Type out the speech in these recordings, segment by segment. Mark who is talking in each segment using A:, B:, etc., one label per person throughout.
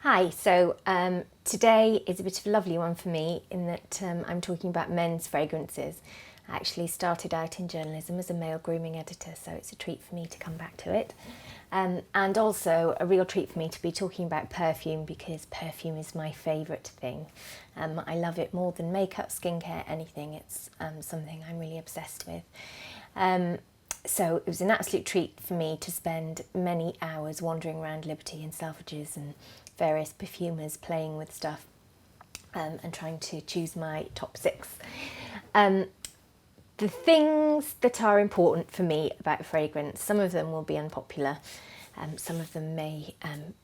A: Hi, today is a bit of a lovely one for me in that I'm talking about men's fragrances. I actually started out in journalism as a male grooming editor, so it's a treat for me to come back to it. And also a real treat for me to be talking about perfume because perfume is my favourite thing. I love it more than makeup, skincare, anything. It's something I'm really obsessed with. So it was an absolute treat for me to spend many hours wandering around Liberty and Selfridges and various perfumers playing with stuff and trying to choose my top 6. The things that are important for me about fragrance, some of them will be unpopular, some of them may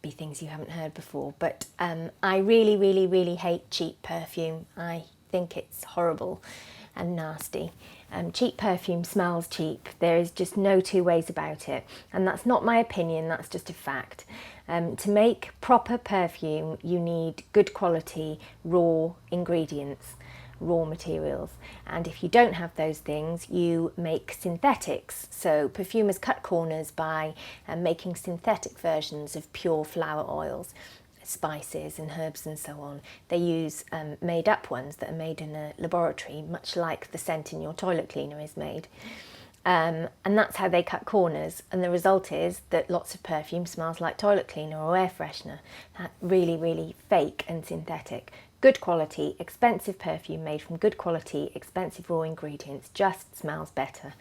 A: be things you haven't heard before, but I really hate cheap perfume. I think it's horrible and nasty. Cheap perfume smells cheap. There is just no two ways about it. And that's not my opinion, that's just a fact. To make proper perfume, you need good quality, raw ingredients, raw materials. And if you don't have those things, you make synthetics. So perfumers cut corners by making synthetic versions of pure flower oils, spices and herbs and so on. They use made up ones that are made in a laboratory, much like the scent in your toilet cleaner is made. And that's how they cut corners, and the result is that lots of perfume smells like toilet cleaner or air freshener. That really fake and synthetic. Good quality, expensive perfume made from good quality, expensive raw ingredients just smells better,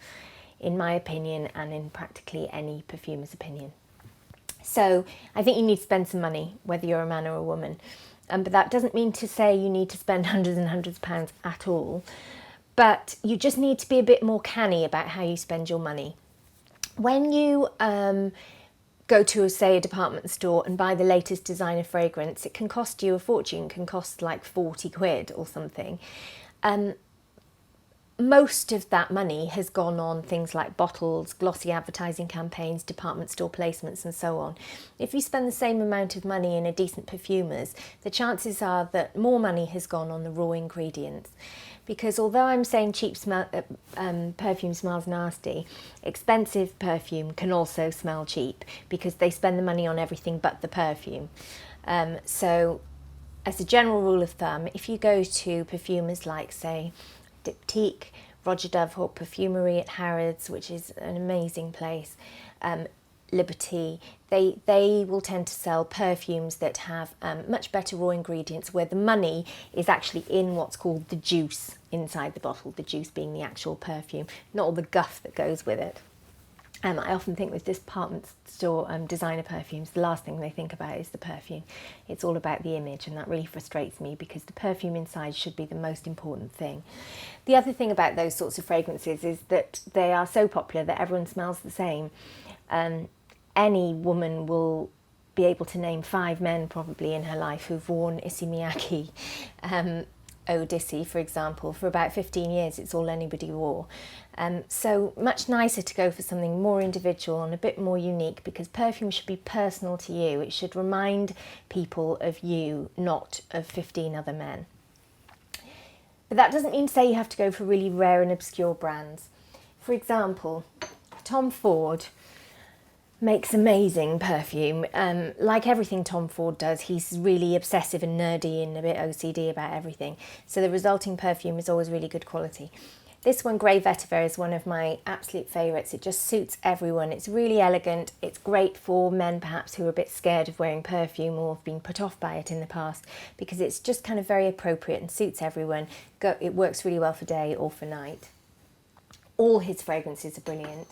A: in my opinion and in practically any perfumer's opinion. So I think you need to spend some money, whether you're a man or a woman. But that doesn't mean to say you need to spend hundreds and hundreds of pounds at all. But you just need to be a bit more canny about how you spend your money. When you go to, say, a department store and buy the latest designer fragrance, it can cost you a fortune, it can cost like 40 quid or something. Most of that money has gone on things like bottles, glossy advertising campaigns, department store placements and so on. If you spend the same amount of money in a decent perfumer's, the chances are that more money has gone on the raw ingredients. Because although I'm saying cheap perfume smells nasty, expensive perfume can also smell cheap because they spend the money on everything but the perfume. So as a general rule of thumb, if you go to perfumers like, say, Diptyque, Roger Dove Haute Perfumery at Harrods, which is an amazing place, Liberty, they will tend to sell perfumes that have much better raw ingredients where the money is actually in what's called the juice inside the bottle, the juice being the actual perfume, not all the guff that goes with it. I often think with department store designer perfumes, the last thing they think about is the perfume. It's all about the image, and that really frustrates me because the perfume inside should be the most important thing. The other thing about those sorts of fragrances is that they are so popular that everyone smells the same. Any woman will be able to name 5 men probably in her life who've worn Issey Miyake Odyssey, for example, for about 15 years. It's all anybody wore. So much nicer to go for something more individual and a bit more unique, because perfume should be personal to you. It should remind people of you, not of 15 other men. But that doesn't mean to say you have to go for really rare and obscure brands. For example, Tom Ford makes amazing perfume. Like everything Tom Ford does, he's really obsessive and nerdy and a bit OCD about everything. So the resulting perfume is always really good quality. This one, Grey Vetiver, is one of my absolute favourites. It just suits everyone. It's really elegant. It's great for men perhaps who are a bit scared of wearing perfume or have been put off by it in the past, because it's just kind of very appropriate and suits everyone. It works really well for day or for night. All his fragrances are brilliant.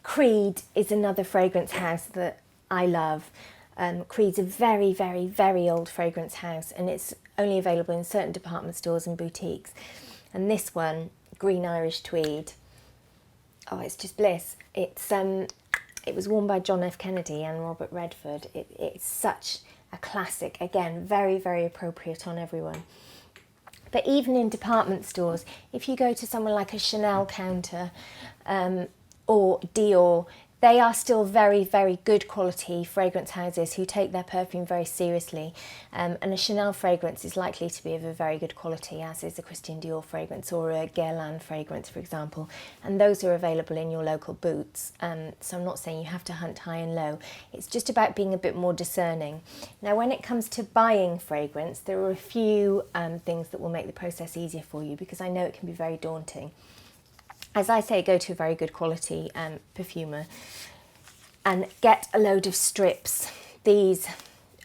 A: Creed is another fragrance house that I love. Creed's a very old fragrance house, and it's only available in certain department stores and boutiques. And this one, Green Irish Tweed, oh, it's just bliss. It was worn by John F. Kennedy and Robert Redford. It's such a classic. Again, very appropriate on everyone. But even in department stores, if you go to somewhere like a Chanel counter or Dior, They are still very, very good quality fragrance houses who take their perfume very seriously. And a Chanel fragrance is likely to be of a very good quality, as is a Christian Dior fragrance or a Guerlain fragrance, for example. And those are available in your local boots. So I'm not saying you have to hunt high and low. It's just about being a bit more discerning. Now, when it comes to buying fragrance, there are a few things that will make the process easier for you, because I know it can be very daunting. As I say, go to a very good quality perfumer and get a load of strips. These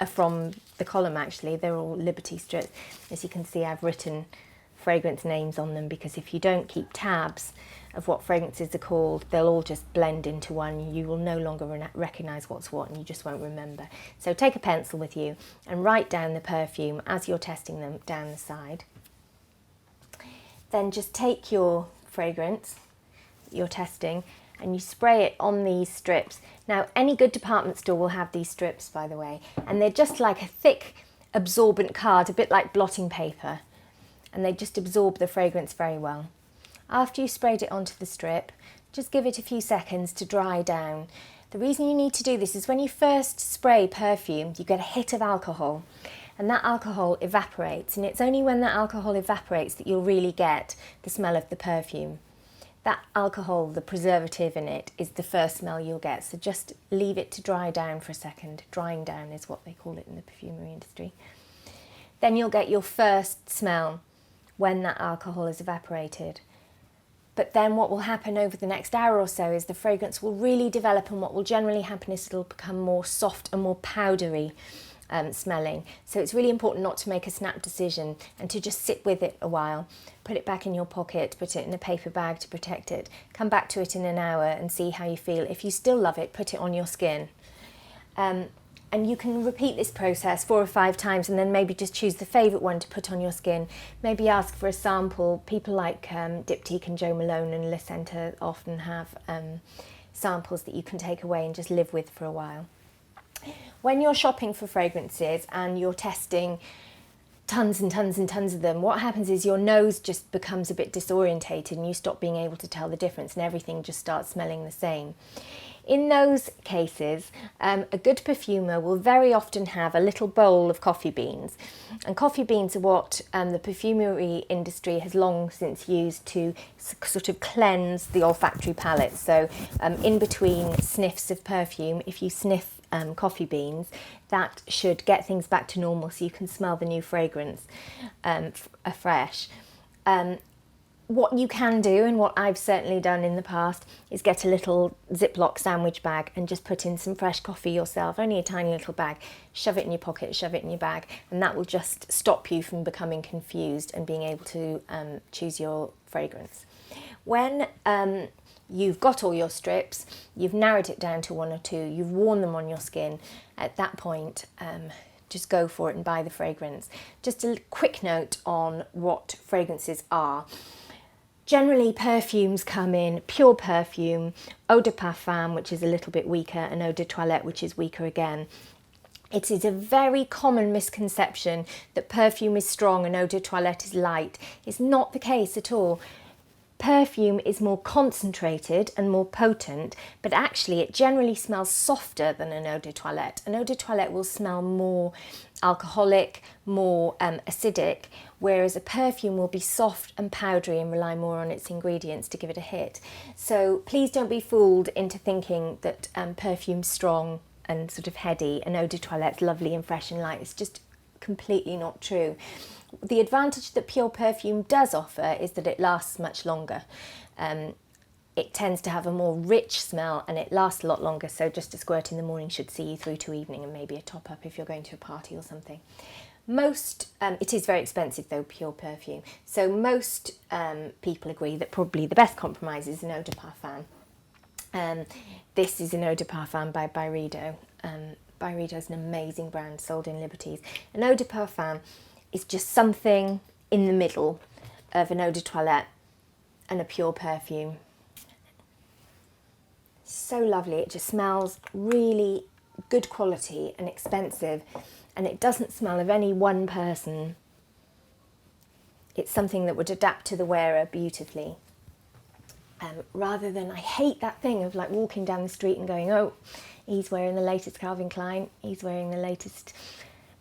A: are from the column, actually. They're all Liberty strips. As you can see, I've written fragrance names on them, because if you don't keep tabs of what fragrances are called, they'll all just blend into one. You will no longer recognise what's what, and you just won't remember. So take a pencil with you and write down the perfume as you're testing them down the side. Then just take your fragrance you're testing and you spray it on these strips. Now, any good department store will have these strips, by the way, and they're just like a thick absorbent card, a bit like blotting paper, and they just absorb the fragrance very well. After you sprayed it onto the strip, just give it a few seconds to dry down. The reason you need to do this is when you first spray perfume, you get a hit of alcohol, and that alcohol evaporates, and it's only when that alcohol evaporates that you'll really get the smell of the perfume. That alcohol, the preservative in it, is the first smell you'll get, so just leave it to dry down for a second. Drying down is what they call it in the perfumery industry. Then you'll get your first smell when that alcohol is evaporated. But then what will happen over the next hour or so is the fragrance will really develop, and what will generally happen is it'll become more soft and more powdery smelling. So it's really important not to make a snap decision and to just sit with it a while. Put it back in your pocket, put it in a paper bag to protect it. Come back to it in an hour and see how you feel. If you still love it, put it on your skin. And you can repeat this process 4 or 5 times, and then maybe just choose the favourite one to put on your skin. Maybe ask for a sample. People like Diptyque and Jo Malone and Le Centre often have samples that you can take away and just live with for a while. When you're shopping for fragrances and you're testing tons and tons and tons of them, what happens is your nose just becomes a bit disorientated and you stop being able to tell the difference, and everything just starts smelling the same. In those cases, a good perfumer will very often have a little bowl of coffee beans. And coffee beans are what the perfumery industry has long since used to sort of cleanse the olfactory palate. So in between sniffs of perfume, if you sniff coffee beans, that should get things back to normal so you can smell the new fragrance afresh. What you can do, and what I've certainly done in the past, is get a little Ziploc sandwich bag and just put in some fresh coffee yourself, only a tiny little bag, shove it in your pocket, shove it in your bag, and that will just stop you from becoming confused and being able to choose your fragrance. When you've got all your strips, you've narrowed it down to 1 or 2, you've worn them on your skin, at that point, just go for it and buy the fragrance. Just a quick note on what fragrances are. Generally, perfumes come in pure perfume, eau de parfum, which is a little bit weaker, and eau de toilette, which is weaker again. It is a very common misconception that perfume is strong and eau de toilette is light. It's not the case at all. Perfume is more concentrated and more potent, but actually it generally smells softer than an eau de toilette. An eau de toilette will smell more alcoholic, more acidic, whereas a perfume will be soft and powdery and rely more on its ingredients to give it a hit. So please don't be fooled into thinking that perfume's strong and sort of heady and eau de toilette's lovely and fresh and light. It's just completely not true. The advantage that pure perfume does offer is that it lasts much longer. It tends to have a more rich smell and it lasts a lot longer, so just a squirt in the morning should see you through to evening, and maybe a top up if you're going to a party or something. It is very expensive though, pure perfume, so most people agree that probably the best compromise is an eau de parfum. This is an eau de parfum by Byredo. Byredo is an amazing brand sold in Liberties. An eau de parfum is just something in the middle of an eau de toilette and a pure perfume. So lovely, it just smells really good quality and expensive, and it doesn't smell of any one person. It's something that would adapt to the wearer beautifully. rather than, I hate that thing of like walking down the street and going, oh, he's wearing the latest Calvin Klein, he's wearing the latest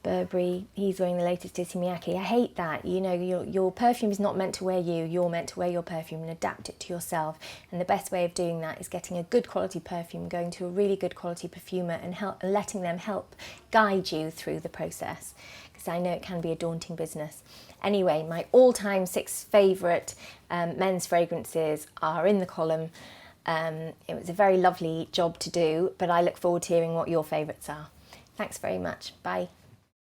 A: Burberry, he's wearing the latest Issey Miyake. I hate that. You know, your perfume is not meant to wear you, you're meant to wear your perfume and adapt it to yourself. And the best way of doing that is getting a good quality perfume, going to a really good quality perfumer and letting them help guide you through the process, because I know it can be a daunting business. Anyway, my all-time 6 favourite men's fragrances are in the column. It was a very lovely job to do, but I look forward to hearing what your favourites are. Thanks very much. Bye.